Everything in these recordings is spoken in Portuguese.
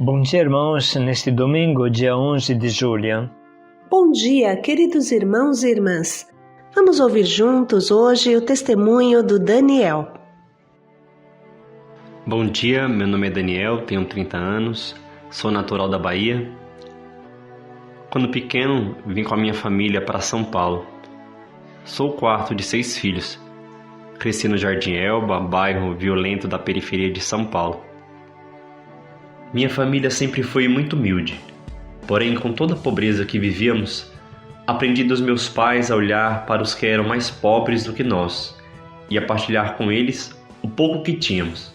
Bom dia, irmãos, neste domingo, dia 11 de julho. Bom dia, queridos irmãos e irmãs. Vamos ouvir juntos hoje o testemunho do Daniel. Bom dia, meu nome é Daniel, tenho 30 anos, sou natural da Bahia. Quando pequeno, vim com a minha família para São Paulo. Sou o quarto de 6 filhos. Cresci no Jardim Elba, bairro violento da periferia de São Paulo. Minha família sempre foi muito humilde, porém, com toda a pobreza que vivíamos, aprendi dos meus pais a olhar para os que eram mais pobres do que nós e a partilhar com eles o pouco que tínhamos.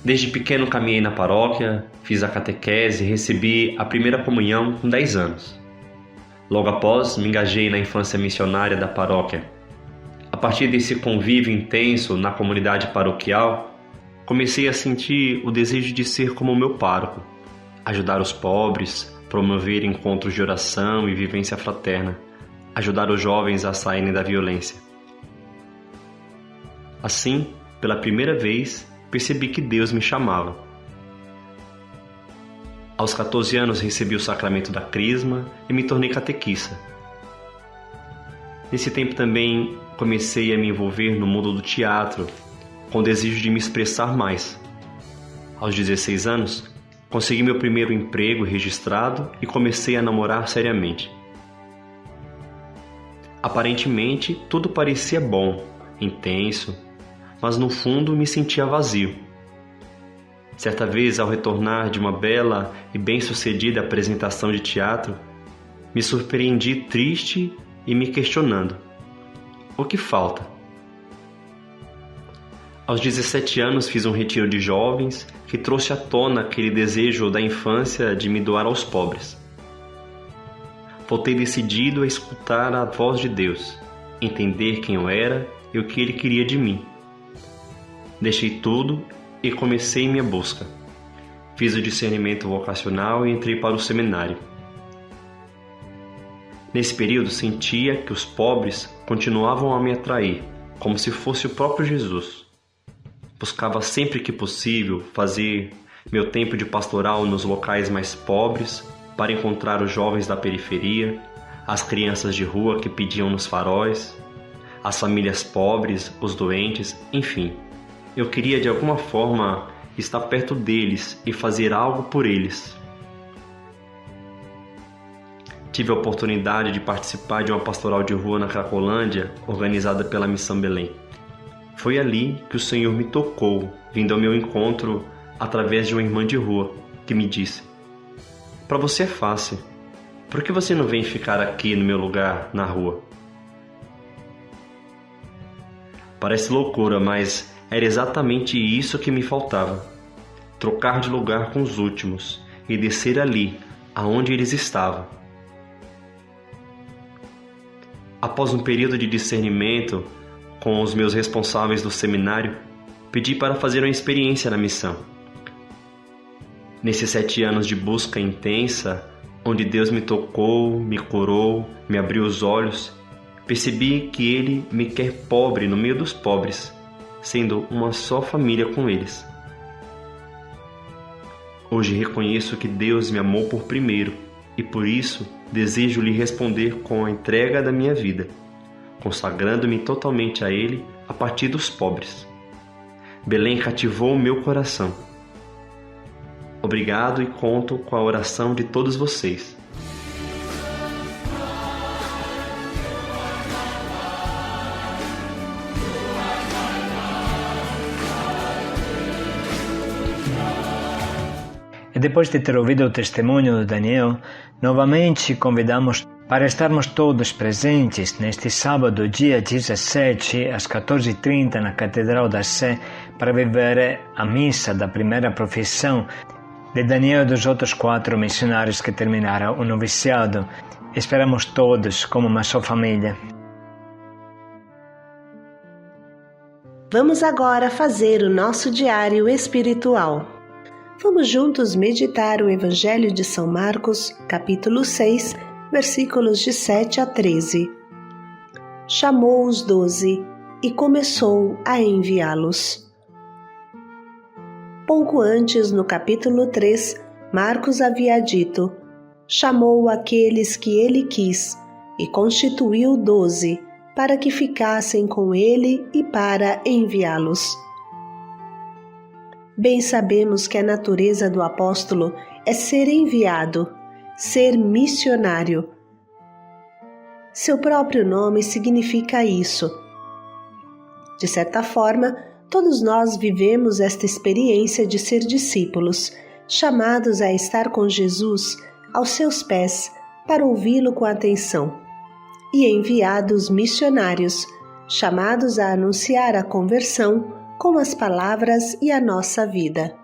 Desde pequeno caminhei na paróquia, fiz a catequese e recebi a primeira comunhão com 10 anos. Logo após, me engajei na infância missionária da paróquia. A partir desse convívio intenso na comunidade paroquial, comecei a sentir o desejo de ser como o meu pároco, ajudar os pobres, promover encontros de oração e vivência fraterna, ajudar os jovens a saírem da violência. Assim, pela primeira vez, percebi que Deus me chamava. Aos 14 anos recebi o sacramento da Crisma e me tornei catequista. Nesse tempo também comecei a me envolver no mundo do teatro, com o desejo de me expressar mais. Aos 16 anos, consegui meu primeiro emprego registrado e comecei a namorar seriamente. Aparentemente, tudo parecia bom, intenso, mas no fundo me sentia vazio. Certa vez, ao retornar de uma bela e bem-sucedida apresentação de teatro, me surpreendi triste e me questionando: o que falta? Aos 17 anos fiz um retiro de jovens que trouxe à tona aquele desejo da infância de me doar aos pobres. Voltei decidido a escutar a voz de Deus, entender quem eu era e o que Ele queria de mim. Deixei tudo e comecei minha busca. Fiz o discernimento vocacional e entrei para o seminário. Nesse período sentia que os pobres continuavam a me atrair, como se fosse o próprio Jesus. Buscava sempre que possível fazer meu tempo de pastoral nos locais mais pobres para encontrar os jovens da periferia, as crianças de rua que pediam nos faróis, as famílias pobres, os doentes, enfim. Eu queria de alguma forma estar perto deles e fazer algo por eles. Tive a oportunidade de participar de uma pastoral de rua na Cracolândia, organizada pela Missão Belém. Foi ali que o Senhor me tocou, vindo ao meu encontro através de uma irmã de rua, que me disse: para você é fácil, por que você não vem ficar aqui no meu lugar, na rua? Parece loucura, mas era exatamente isso que me faltava. Trocar de lugar com os últimos e descer ali, aonde eles estavam. Após um período de discernimento com os meus responsáveis do seminário, pedi para fazer uma experiência na missão. Nesses 7 anos de busca intensa, onde Deus me tocou, me curou, me abriu os olhos, percebi que Ele me quer pobre no meio dos pobres, sendo uma só família com eles. Hoje reconheço que Deus me amou por primeiro e por isso desejo lhe responder com a entrega da minha vida, consagrando-me totalmente a Ele a partir dos pobres. Belém cativou o meu coração. Obrigado e conto com a oração de todos vocês. E depois de ter ouvido o testemunho do Daniel, novamente convidamos para estarmos todos presentes neste sábado, dia 17, às 14h30, na Catedral da Sé, para viver a missa da primeira profissão de Daniel e dos outros 4 missionários que terminaram o noviciado. Esperamos todos como uma só família. Vamos agora fazer o nosso diário espiritual. Vamos juntos meditar o Evangelho de São Marcos, capítulo 6, versículos de 7 a 13. Chamou os 12 e começou a enviá-los. Pouco antes, no capítulo 3, Marcos havia dito: chamou aqueles que ele quis e constituiu 12, para que ficassem com ele e para enviá-los. Bem sabemos que a natureza do apóstolo é ser enviado, ser missionário. Seu próprio nome significa isso. De certa forma, todos nós vivemos esta experiência de ser discípulos, chamados a estar com Jesus aos seus pés para ouvi-lo com atenção, e enviados missionários, chamados a anunciar a conversão com as palavras e a nossa vida.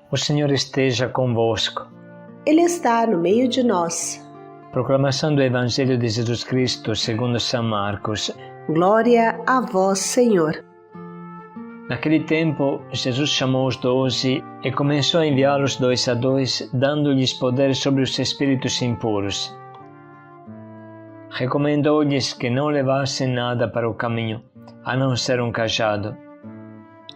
O Senhor esteja convosco. Ele está no meio de nós. Proclamação do Evangelho de Jesus Cristo segundo São Marcos. Glória a vós, Senhor. Naquele tempo, Jesus chamou os 12 e começou a enviá-los 2 a 2, dando-lhes poder sobre os espíritos impuros. Recomendou-lhes que não levassem nada para o caminho, a não ser um cajado,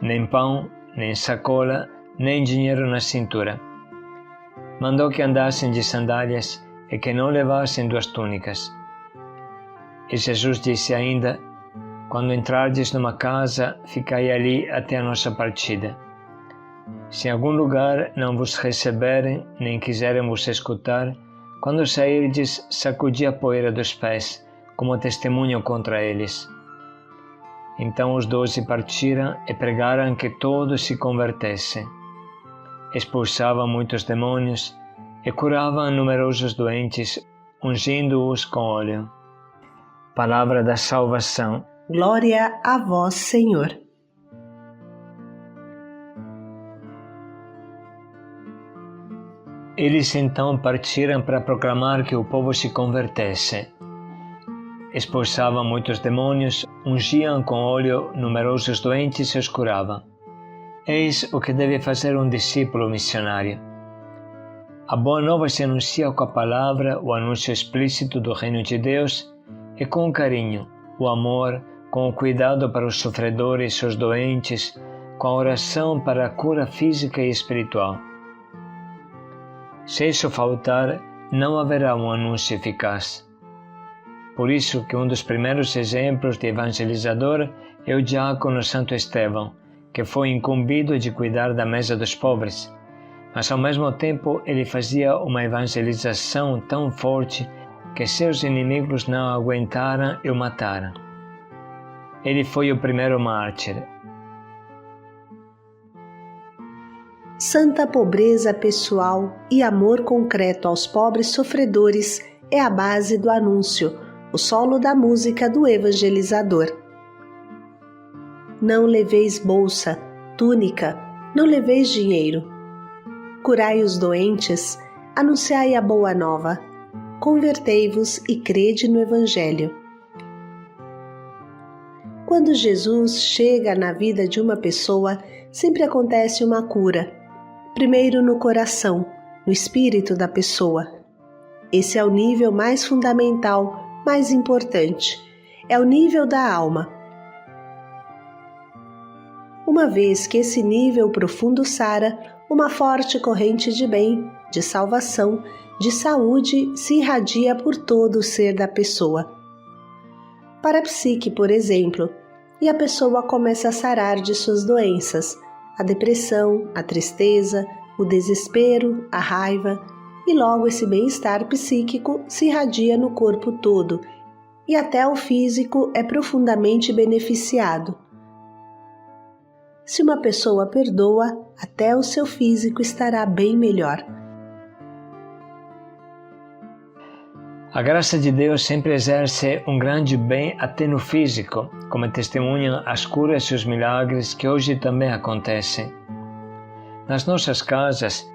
nem pão, nem sacola, nem dinheiro na cintura. Mandou que andassem de sandálias e que não levassem 2 túnicas. E Jesus disse ainda: quando entrardes numa casa, ficai ali até a nossa partida. Se em algum lugar não vos receberem, nem quiserem vos escutar, quando sairdes, sacudi a poeira dos pés, como testemunho contra eles. Então os 12 partiram e pregaram que todos se convertessem. Expulsavam muitos demônios e curavam numerosos doentes, ungindo-os com óleo. Palavra da salvação. Glória a vós, Senhor. Eles então partiram para proclamar que o povo se convertesse. Expulsavam muitos demônios, ungiam com óleo numerosos doentes e os curavam. Eis o que deve fazer um discípulo missionário. A boa nova se anuncia com a palavra, o anúncio explícito do reino de Deus, e com o carinho, o amor, com o cuidado para os sofredores, os doentes, com a oração para a cura física e espiritual. Se isso faltar, não haverá um anúncio eficaz. Por isso que um dos primeiros exemplos de evangelizador é o diácono Santo Estevão, que foi incumbido de cuidar da mesa dos pobres, mas ao mesmo tempo ele fazia uma evangelização tão forte que seus inimigos não aguentaram e o mataram. Ele foi o primeiro mártir. Santa pobreza pessoal e amor concreto aos pobres sofredores é a base do anúncio, o solo da música do evangelizador. Não leveis bolsa, túnica, não leveis dinheiro. Curai os doentes, anunciai a boa nova, convertei-vos e crede no Evangelho. Quando Jesus chega na vida de uma pessoa, sempre acontece uma cura. Primeiro no coração, no espírito da pessoa. Esse é o nível mais fundamental, mais importante. É o nível da alma. Uma vez que esse nível profundo sara, uma forte corrente de bem, de salvação, de saúde se irradia por todo o ser da pessoa. Para a psique, por exemplo, e a pessoa começa a sarar de suas doenças, a depressão, a tristeza, o desespero, a raiva, e logo esse bem-estar psíquico se irradia no corpo todo, e até o físico é profundamente beneficiado. Se uma pessoa perdoa, até o seu físico estará bem melhor. A graça de Deus sempre exerce um grande bem até no físico, como testemunham as curas e os milagres que hoje também acontecem. Nas nossas casas,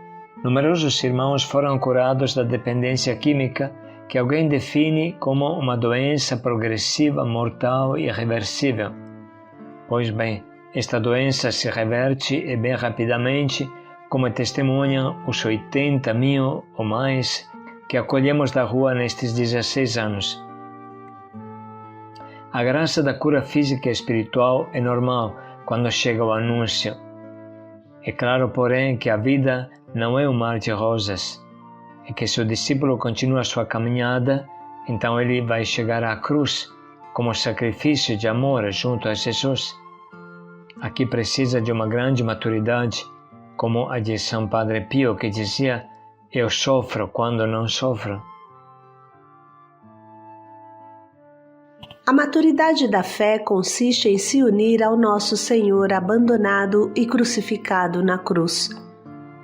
numerosos irmãos foram curados da dependência química que alguém define como uma doença progressiva, mortal e irreversível. Pois bem, esta doença se reverte e bem rapidamente, como testemunham os 80.000 ou mais que acolhemos da rua nestes 16 anos. A graça da cura física e espiritual é normal quando chega o anúncio. É claro, porém, que a vida não é um mar de rosas e que se o discípulo continua a sua caminhada, então ele vai chegar à cruz como sacrifício de amor junto a Jesus. Aqui precisa de uma grande maturidade, como a de São Padre Pio, que dizia: eu sofro quando não sofro. A maturidade da fé consiste em se unir ao nosso Senhor abandonado e crucificado na cruz.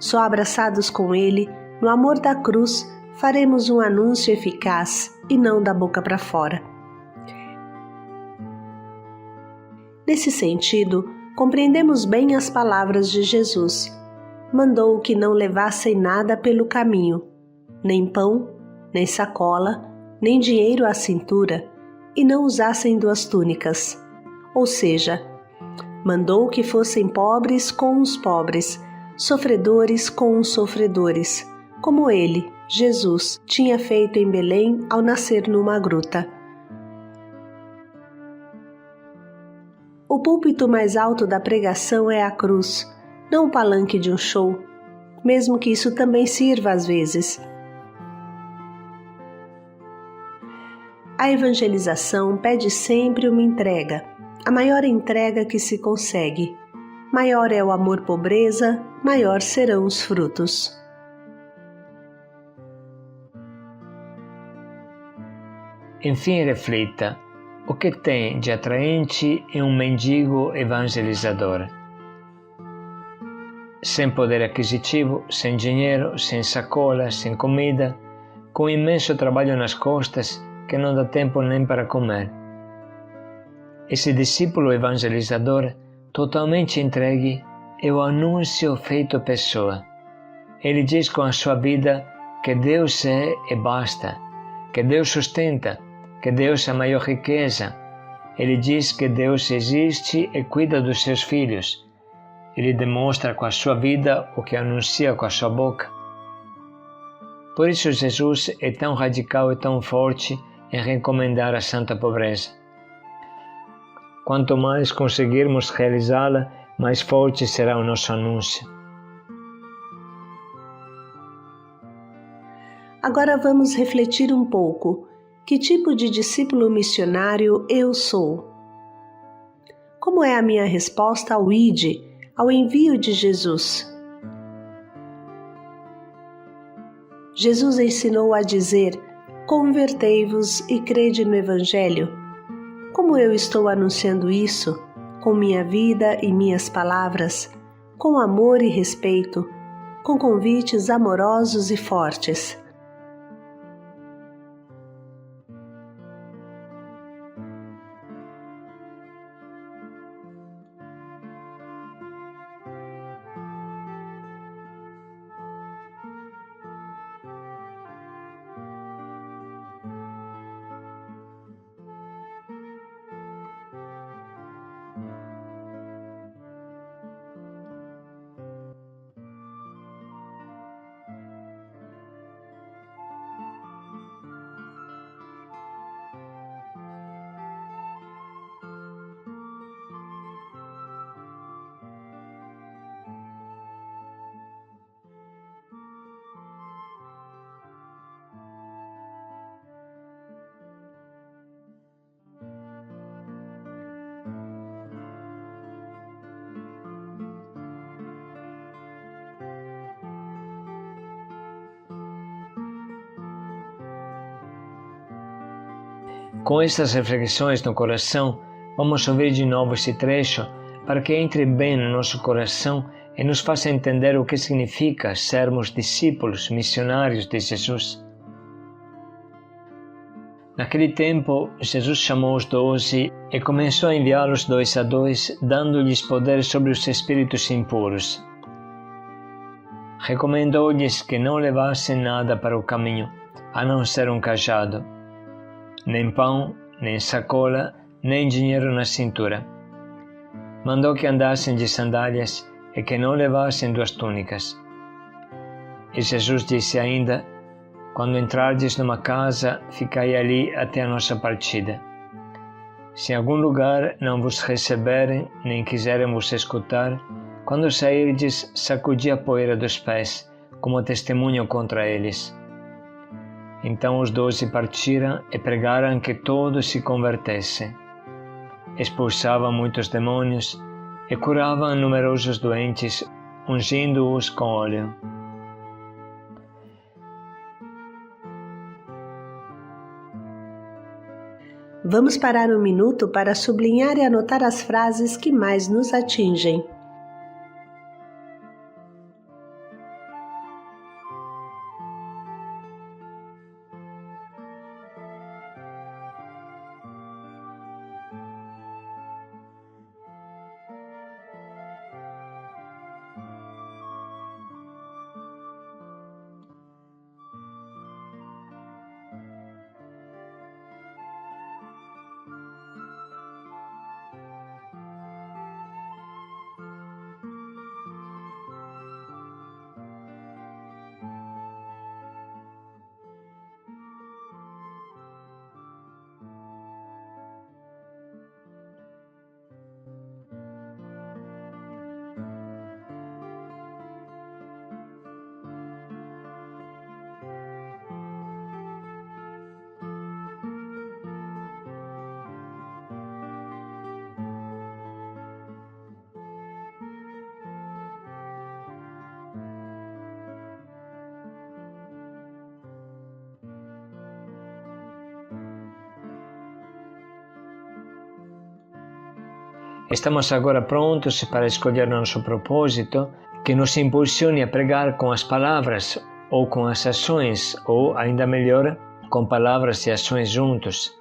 Só abraçados com Ele, no amor da cruz, faremos um anúncio eficaz e não da boca para fora. Nesse sentido, compreendemos bem as palavras de Jesus. Mandou que não levassem nada pelo caminho, nem pão, nem sacola, nem dinheiro à cintura, e não usassem 2 túnicas. Ou seja, mandou que fossem pobres com os pobres, sofredores com os sofredores, como ele, Jesus, tinha feito em Belém ao nascer numa gruta. O púlpito mais alto da pregação é a cruz, não o palanque de um show, mesmo que isso também sirva às vezes. A evangelização pede sempre uma entrega, a maior entrega que se consegue. Maior é o amor-pobreza, maior serão os frutos. Enfim, reflita: o que tem de atraente em um mendigo evangelizador? Sem poder aquisitivo, sem dinheiro, sem sacola, sem comida, com imenso trabalho nas costas que não dá tempo nem para comer. Esse discípulo evangelizador, totalmente entregue, é o anúncio feito pessoa. Ele diz com a sua vida que Deus é e basta, que Deus sustenta, que Deus é a maior riqueza. Ele diz que Deus existe e cuida dos seus filhos. Ele demonstra com a sua vida o que anuncia com a sua boca. Por isso Jesus é tão radical e tão forte em recomendar a santa pobreza. Quanto mais conseguirmos realizá-la, mais forte será o nosso anúncio. Agora vamos refletir um pouco. Que tipo de discípulo missionário eu sou? Como é a minha resposta ao ID, ao envio de Jesus? Jesus ensinou a dizer: convertei-vos e crede no Evangelho. Como eu estou anunciando isso? Com minha vida e minhas palavras, com amor e respeito, com convites amorosos e fortes. Com estas reflexões no coração, vamos ouvir de novo esse trecho para que entre bem no nosso coração e nos faça entender o que significa sermos discípulos missionários de Jesus. Naquele tempo, Jesus chamou os 12 e começou a enviá-los 2 a 2, dando-lhes poder sobre os espíritos impuros. Recomendou-lhes que não levassem nada para o caminho, a não ser um cajado, nem pão, nem sacola, nem dinheiro na cintura. Mandou que andassem de sandálias e que não levassem 2 túnicas. E Jesus disse ainda: quando entrardes numa casa, ficai ali até a nossa partida. Se em algum lugar não vos receberem, nem quiserem vos escutar, quando sairdes, sacudi a poeira dos pés, como testemunho contra eles. Então os 12 partiram e pregaram que todos se convertessem. Expulsavam muitos demônios e curavam numerosos doentes, ungindo-os com óleo. Vamos parar um minuto para sublinhar e anotar as frases que mais nos atingem. Estamos agora prontos para escolher nosso propósito, que nos impulsione a pregar com as palavras ou com as ações, ou, ainda melhor, com palavras e ações juntos.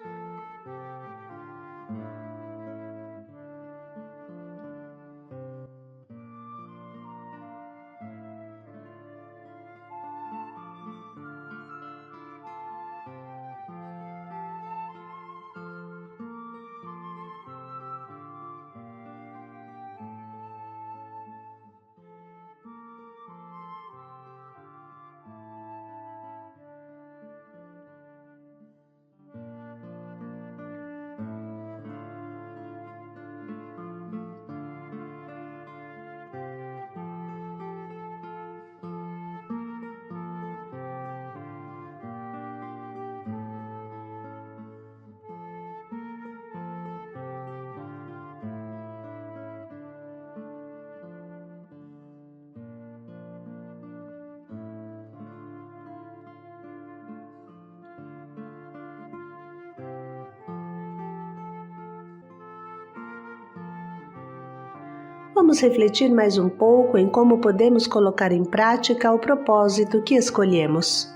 Vamos refletir mais um pouco em como podemos colocar em prática o propósito que escolhemos.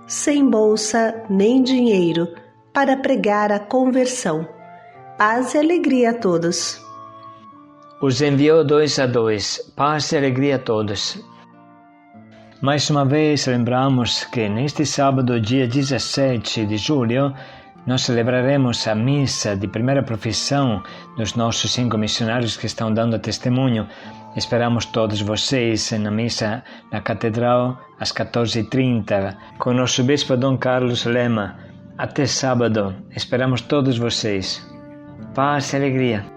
Sem bolsa nem dinheiro, para pregar a conversão. Paz e alegria a todos. Os enviou 2 a 2, paz e alegria a todos. Mais uma vez lembramos que neste sábado, dia 17 de julho, nós celebraremos a missa de primeira profissão dos nossos 5 missionários que estão dando testemunho. Esperamos todos vocês na missa na Catedral às 14h30 com o nosso bispo Dom Carlos Lema. Até sábado, esperamos todos vocês. Paz e alegria.